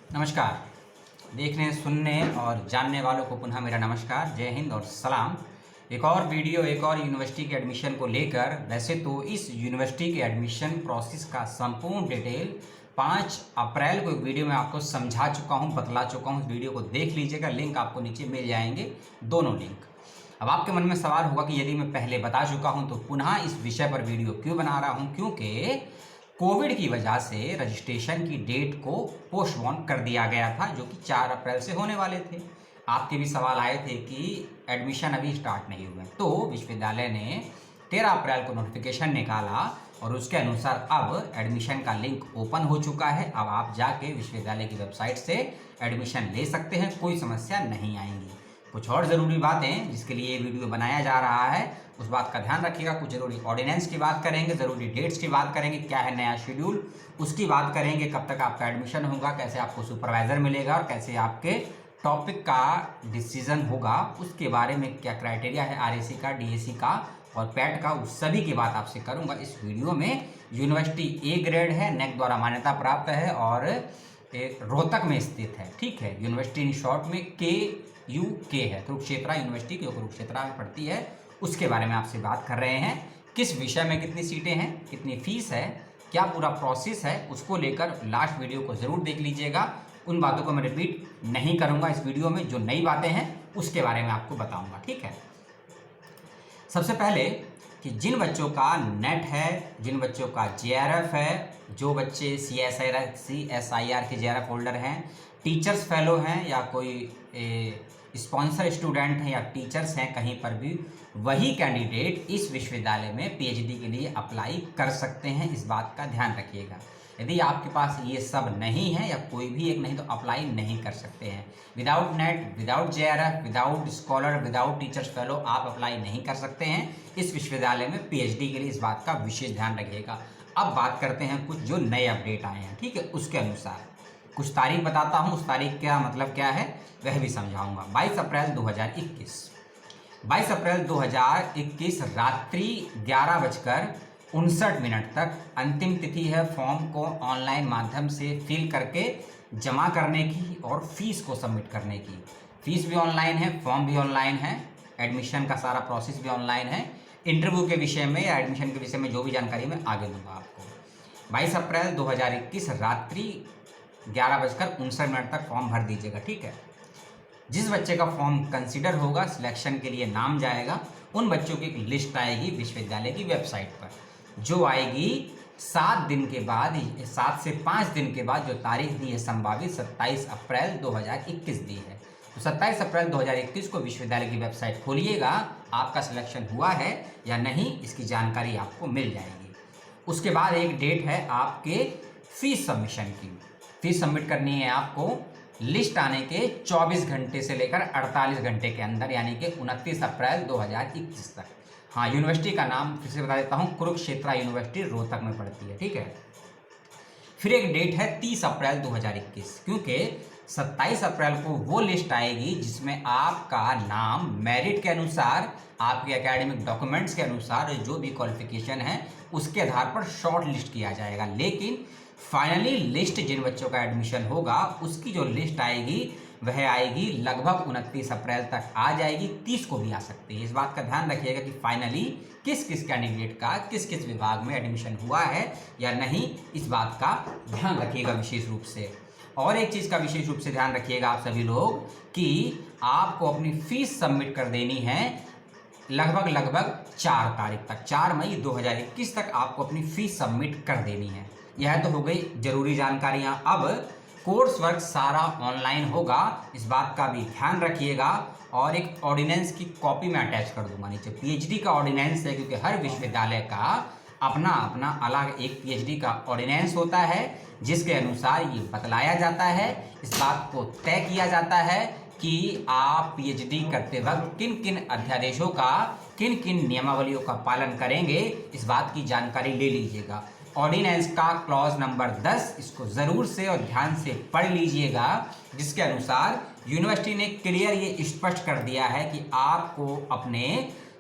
नमस्कार। देखने, सुनने और जानने वालों को पुनः मेरा नमस्कार, जय हिंद और सलाम। एक और वीडियो, एक और यूनिवर्सिटी के एडमिशन को लेकर। वैसे तो इस यूनिवर्सिटी के एडमिशन प्रोसेस का संपूर्ण डिटेल 5 अप्रैल को एक वीडियो में आपको समझा चुका हूं, बतला चुका हूं। इस वीडियो को देख लीजिएगा, लिंक आपको नीचे मिल जाएंगे, दोनों लिंक। अब आपके मन में सवाल होगा कि यदि मैं पहले बता चुका हूं तो पुनः इस विषय पर वीडियो क्यों बना रहा हूं? क्योंकि कोविड की वजह से रजिस्ट्रेशन की डेट को पोस्टपोन कर दिया गया था, जो कि 4 अप्रैल से होने वाले थे। आपके भी सवाल आए थे कि एडमिशन अभी स्टार्ट नहीं हुए, तो विश्वविद्यालय ने 13 अप्रैल को नोटिफिकेशन निकाला और उसके अनुसार अब एडमिशन का लिंक ओपन हो चुका है। अब आप जाके विश्वविद्यालय की वेबसाइट से एडमिशन ले सकते हैं, कोई समस्या नहीं आएंगी। कुछ और ज़रूरी बातें जिसके लिए ये वीडियो बनाया जा रहा है, उस बात का ध्यान रखिएगा। कुछ ज़रूरी ऑर्डिनेंस की बात करेंगे, ज़रूरी डेट्स की बात करेंगे, क्या है नया शेड्यूल उसकी बात करेंगे, कब तक आपका एडमिशन होगा, कैसे आपको सुपरवाइज़र मिलेगा और कैसे आपके टॉपिक का डिसीजन होगा, उसके बारे में क्या क्राइटेरिया है आरएसी का, डीएसी का और पैट का, उस सभी की बात आपसे करूंगा इस वीडियो में। यूनिवर्सिटी ए ग्रेड है, नेक द्वारा मान्यता प्राप्त है और रोहतक में स्थित है। ठीक है, यूनिवर्सिटी इन शॉर्ट में KUK है, कुरुक्षेत्रा यूनिवर्सिटी जो कुरुक्षेत्रा में पढ़ती है, उसके बारे में आपसे बात कर रहे हैं। किस विषय में कितनी सीटें हैं, कितनी फीस है, क्या पूरा प्रोसेस है, उसको लेकर लास्ट वीडियो को ज़रूर देख लीजिएगा। उन बातों को मैं रिपीट नहीं करूंगा इस वीडियो में, जो नई बातें हैं उसके बारे में आपको बताऊंगा। ठीक है, सबसे पहले कि जिन बच्चों का नेट है, जिन बच्चों का JRF है, जो बच्चे CSIR के JRF होल्डर हैं, टीचर्स फेलो हैं या कोई स्पॉन्सर स्टूडेंट हैं या टीचर्स हैं कहीं पर भी, वही कैंडिडेट इस विश्वविद्यालय में PhD के लिए अप्लाई कर सकते हैं। इस बात का ध्यान रखिएगा। यदि आपके पास ये सब नहीं है या कोई भी एक नहीं तो अप्लाई नहीं कर सकते हैं। Without net, without JRF, without scholar, without teachers fellow आप अप्लाई नहीं कर सकते हैं इस विश्वविद्यालय में PhD के लिए। इस बात का विशेष ध्यान रखिएगा। अब बात करते हैं कुछ जो नए अपडेट आए हैं। ठीक है, उसके अनुसार कुछ तारीख बताता हूँ, उस तारीख का मतलब क्या है वह भी समझाऊंगा। 22 अप्रैल 2021 रात्रि 11:59 तक अंतिम तिथि है फॉर्म को ऑनलाइन माध्यम से फिल करके जमा करने की और फीस को सबमिट करने की। फीस भी ऑनलाइन है, फॉर्म भी ऑनलाइन है, एडमिशन का सारा प्रोसेस भी ऑनलाइन है। इंटरव्यू के विषय में या एडमिशन के विषय में जो भी जानकारी मैं आगे दूंगा आपको। 22 अप्रैल 2021 रात्रि 11:59 तक फॉर्म भर दीजिएगा। ठीक है, जिस बच्चे का फॉर्म कंसीडर होगा, सिलेक्शन के लिए नाम जाएगा, उन बच्चों की एक लिस्ट आएगी विश्वविद्यालय की वेबसाइट पर, जो आएगी 7 दिन के बाद, 7 से 5 दिन के बाद। जो तारीख दी है संभावित 27 अप्रैल 2021 दी है, तो 27 अप्रैल 2021 को विश्वविद्यालय की वेबसाइट खोलिएगा। आपका सिलेक्शन हुआ है या नहीं इसकी जानकारी आपको मिल जाएगी। उसके बाद एक डेट है आपके फीस सबमिशन की। फीस सबमिट करनी है आपको लिस्ट आने के 24 घंटे से लेकर 48 घंटे के अंदर, यानी कि 29 अप्रैल 2021 तक। हाँ, यूनिवर्सिटी का नाम फिर से बता देता हूँ, कुरुक्षेत्रा यूनिवर्सिटी रोहतक में पड़ती है। ठीक है, फिर एक डेट है 30 अप्रैल 2021, क्योंकि 27 अप्रैल को वो लिस्ट आएगी जिसमें आपका नाम मेरिट के अनुसार, आपके एकेडमिक डॉक्यूमेंट्स के अनुसार, जो भी क्वालिफिकेशन है उसके आधार पर शॉर्ट लिस्ट किया जाएगा। लेकिन फाइनली लिस्ट जिन बच्चों का एडमिशन होगा उसकी जो लिस्ट आएगी वह आएगी लगभग 29 अप्रैल तक आ जाएगी, 30 को भी आ सकती है। इस बात का ध्यान रखिएगा कि फाइनली किस किस कैंडिडेट का किस किस विभाग में एडमिशन हुआ है या नहीं, इस बात का ध्यान रखिएगा विशेष रूप से। और एक चीज़ का विशेष रूप से ध्यान रखिएगा आप सभी लोग कि आपको अपनी फीस सबमिट कर देनी है लगभग 4 तारीख तक, 4 मई 2021 तक आपको अपनी फीस सबमिट कर देनी है। यह तो हो गई जरूरी जानकारियां। अब कोर्स वर्क सारा ऑनलाइन होगा, इस बात का भी ध्यान रखिएगा। और एक ऑर्डिनेंस की कॉपी मैं अटैच कर दूंगा नीचे। PhD का ऑर्डिनेंस है, क्योंकि हर विश्वविद्यालय का अपना अपना अलग एक PhD का ऑर्डिनेंस होता है, जिसके अनुसार ये बतलाया जाता है, इस बात को तय किया जाता है कि आप PhD करते वक्त किन किन अध्यादेशों का, किन किन नियमावलियों का पालन करेंगे, इस बात की जानकारी ले लीजिएगा। ऑर्डिनेंस का क्लॉज नंबर 10, इसको ज़रूर से और ध्यान से पढ़ लीजिएगा, जिसके अनुसार यूनिवर्सिटी ने क्लियर ये स्पष्ट कर दिया है कि आपको अपने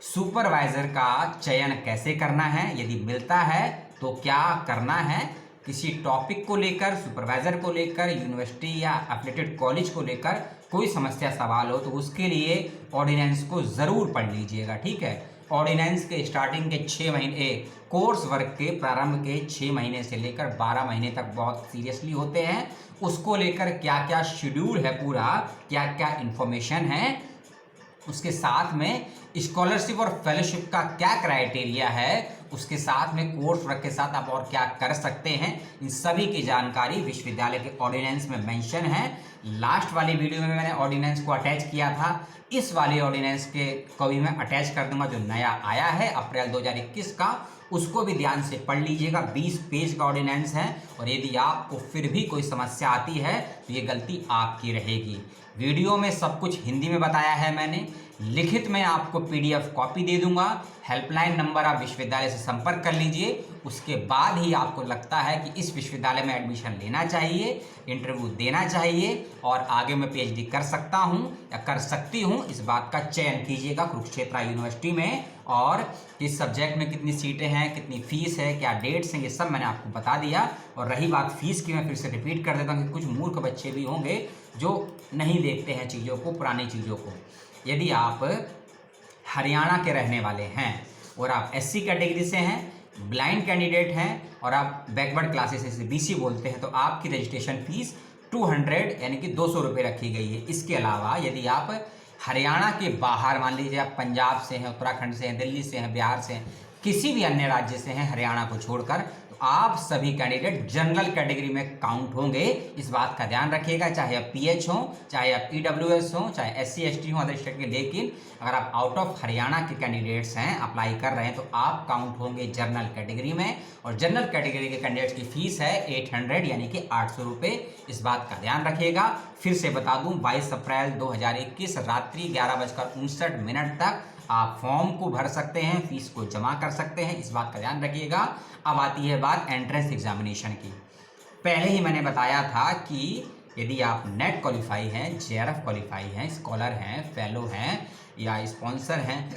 सुपरवाइज़र का चयन कैसे करना है, यदि मिलता है तो क्या करना है, किसी टॉपिक को लेकर, सुपरवाइज़र को लेकर, यूनिवर्सिटी या एफिलिएटेड कॉलेज को लेकर कोई समस्या सवाल हो तो उसके लिए ऑर्डिनेंस को ज़रूर पढ़ लीजिएगा, ठीक है। ऑर्डिनेंस के स्टार्टिंग के 6 महीने, कोर्स वर्क के प्रारंभ के 6 महीने से लेकर 12 महीने तक बहुत सीरियसली होते हैं। उसको लेकर क्या क्या शेड्यूल है पूरा, क्या क्या इन्फॉर्मेशन है, उसके साथ में स्कॉलरशिप और फेलोशिप का क्या क्राइटेरिया है, उसके साथ में कोर्स वर्क के साथ आप और क्या कर सकते हैं, इन सभी की जानकारी विश्वविद्यालय के ऑर्डिनेंस में मेंशन है। लास्ट वाली वीडियो में मैंने ऑर्डिनेंस को अटैच किया था, इस वाले ऑर्डिनेंस के को भी मैं अटैच कर दूंगा जो नया आया है अप्रैल 2021 का, उसको भी ध्यान से पढ़ लीजिएगा। 20 पेज का ऑर्डिनेंस है और यदि आपको फिर भी कोई समस्या आती है तो ये गलती आपकी रहेगी। वीडियो में सब कुछ हिंदी में बताया है मैंने, लिखित में आपको PDF कॉपी दे दूंगा। हेल्पलाइन नंबर आप विश्वविद्यालय से संपर्क कर लीजिए। उसके बाद ही आपको लगता है कि इस विश्वविद्यालय में एडमिशन लेना चाहिए, इंटरव्यू देना चाहिए और आगे मैं PhD कर सकता हूं या कर सकती हूं, इस बात का चयन कीजिएगा कुरुक्षेत्र यूनिवर्सिटी में। और किस सब्जेक्ट में कितनी सीटें हैं, कितनी फीस है, क्या डेट्स हैं, ये सब मैंने आपको बता दिया। और रही बात फीस की, मैं फिर से रिपीट कर देता हूँ कि कुछ मूर्ख बच्चे भी होंगे जो नहीं देखते हैं चीज़ों को, पुरानी चीज़ों को। यदि आप हरियाणा के रहने वाले हैं और आप SC कैटेगरी से हैं, ब्लाइंड कैंडिडेट हैं और आप बैकवर्ड क्लासेस से BC बोलते हैं तो आपकी रजिस्ट्रेशन फीस 200 यानी कि 200 रुपये रखी गई है। इसके अलावा यदि आप हरियाणा के बाहर, मान लीजिए आप पंजाब से हैं, उत्तराखंड से हैं, दिल्ली से हैं, बिहार से हैं, किसी भी अन्य राज्य से हैं हरियाणा को छोड़कर, तो आप सभी कैंडिडेट जनरल कैटेगरी में काउंट होंगे। इस बात का ध्यान रखिएगा, चाहे आप PH हो, चाहे आप EWS हो, चाहे SC ST हो, अदर स्टेट के। लेकिन अगर आप आउट ऑफ हरियाणा के कैंडिडेट्स हैं, अप्लाई कर रहे हैं, तो आप काउंट होंगे जनरल कैटेगरी में। और जनरल कैटेगरी के कैंडिडेट्स की फीस है 800 यानी कि 800 रुपये। इस बात का ध्यान रखिएगा। फिर से बता दूं, 22 अप्रैल 2021 रात्रि 11:59 तक आप फॉर्म को भर सकते हैं, फीस को जमा कर सकते हैं, इस बात का ध्यान रखिएगा। अब आती है बात एंट्रेंस एग्जामिनेशन की। पहले ही मैंने बताया था कि यदि आप नेट क्वालिफाई हैं, JRF क्वालिफाई हैं, स्कॉलर हैं, फेलो हैं या स्पॉन्सर हैं,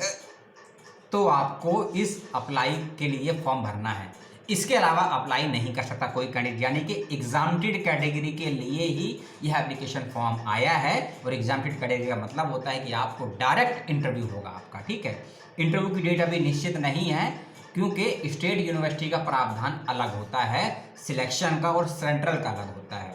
तो आपको इस अप्लाई के लिए फॉर्म भरना है। इसके अलावा अप्लाई नहीं कर सकता कोई कैंडिडेट, यानी कि एग्जामिनेटेड कैटेगरी के लिए ही यह एप्लीकेशन फॉर्म आया है। और एग्जामिनेटेड कैटेगरी का मतलब होता है कि आपको डायरेक्ट इंटरव्यू होगा आपका, ठीक है। इंटरव्यू की डेट अभी निश्चित नहीं है क्योंकि स्टेट यूनिवर्सिटी का प्रावधान अलग होता है सिलेक्शन का और सेंट्रल का अलग होता है।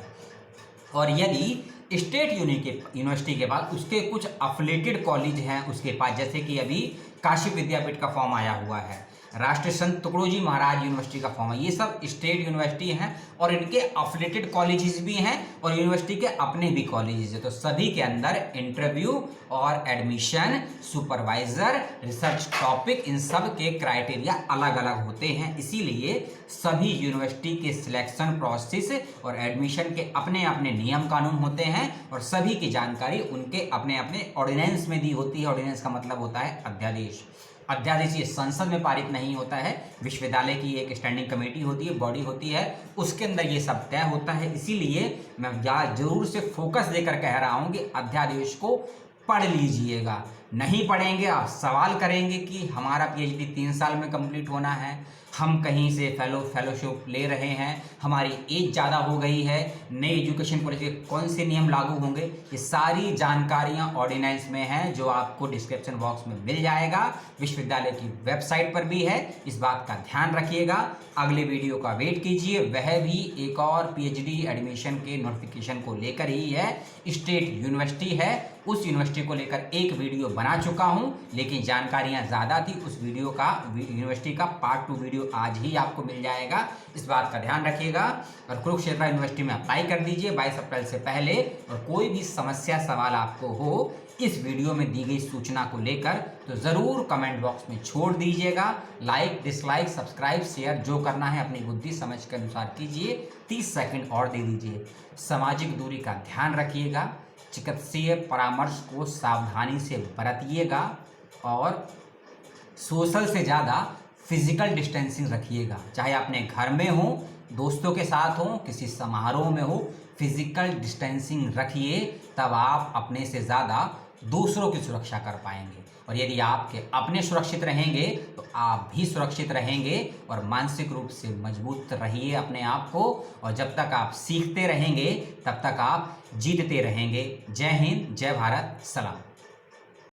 और यदि स्टेट यूनिवर्सिटी के बाद उसके कुछ अफिलिएटेड कॉलेज हैं उसके पास, जैसे कि अभी काशी विद्यापीठ का फॉर्म आया हुआ है, राष्ट्रीय संत तुकडोजी महाराज यूनिवर्सिटी का फॉर्म है, ये सब स्टेट यूनिवर्सिटी हैं और इनके अफिलिएटेड कॉलेजेस भी हैं और यूनिवर्सिटी के अपने भी कॉलेजेस हैं। तो सभी के अंदर इंटरव्यू और एडमिशन, सुपरवाइजर, रिसर्च टॉपिक, इन सब के क्राइटेरिया अलग अलग होते हैं। इसीलिए सभी यूनिवर्सिटी के सिलेक्शन प्रोसेस और एडमिशन के अपने अपने नियम कानून होते हैं और सभी की जानकारी उनके अपने अपने ऑर्डिनेंस में दी होती है। ऑर्डिनेंस का मतलब होता है अध्यादेश। अध्यादेश ये संसद में पारित नहीं होता है, विश्वविद्यालय की एक स्टैंडिंग कमेटी होती है, बॉडी होती है, उसके अंदर ये सब तय होता है। इसीलिए मैं जरूर से फोकस देकर कह रहा हूँ कि अध्यादेश को पढ़ लीजिएगा। नहीं पढ़ेंगे आप सवाल करेंगे कि हमारा PhD 3 साल में कंप्लीट होना है, हम कहीं से फेलोशिप ले रहे हैं, हमारी एज ज़्यादा हो गई है, नई एजुकेशन पॉलिसी के कौन से नियम लागू होंगे, ये सारी जानकारियां ऑर्डिनेंस में हैं जो आपको डिस्क्रिप्शन बॉक्स में मिल जाएगा। विश्वविद्यालय की वेबसाइट पर भी है, इस बात का ध्यान रखिएगा। अगले वीडियो का वेट कीजिए, वह भी एक और PhD एडमिशन के नोटिफिकेशन को लेकर ही है। स्टेट यूनिवर्सिटी है, उस यूनिवर्सिटी को लेकर एक वीडियो बना चुका हूं, लेकिन जानकारियां ज़्यादा थी, उस वीडियो का यूनिवर्सिटी का पार्ट 2 वीडियो आज ही आपको मिल जाएगा, इस बात का ध्यान रखिएगा। और कुरुक्षेत्र यूनिवर्सिटी में अप्लाई कर दीजिए 22 अप्रैल से पहले। और कोई भी समस्या सवाल आपको हो इस वीडियो में दी गई सूचना को लेकर तो ज़रूर कमेंट बॉक्स में छोड़ दीजिएगा। लाइक, डिसलाइक, सब्सक्राइब, शेयर जो करना है अपनी बुद्धि समझ के अनुसार कीजिए। 30 सेकंड और दे दीजिए। सामाजिक दूरी का ध्यान रखिएगा, चिकित्सीय परामर्श को सावधानी से बरतिएगा और सोशल से ज़्यादा फिजिकल डिस्टेंसिंग रखिएगा। चाहे अपने घर में हो, दोस्तों के साथ हो, किसी समारोह में हो, फिजिकल डिस्टेंसिंग रखिए, तब आप अपने से ज़्यादा दूसरों की सुरक्षा कर पाएंगे। और यदि आपके अपने सुरक्षित रहेंगे तो आप भी सुरक्षित रहेंगे और मानसिक रूप से मजबूत रहिए अपने आप को। और जब तक आप सीखते रहेंगे तब तक आप जीतते रहेंगे। जय हिंद, जय भारत, सलाम।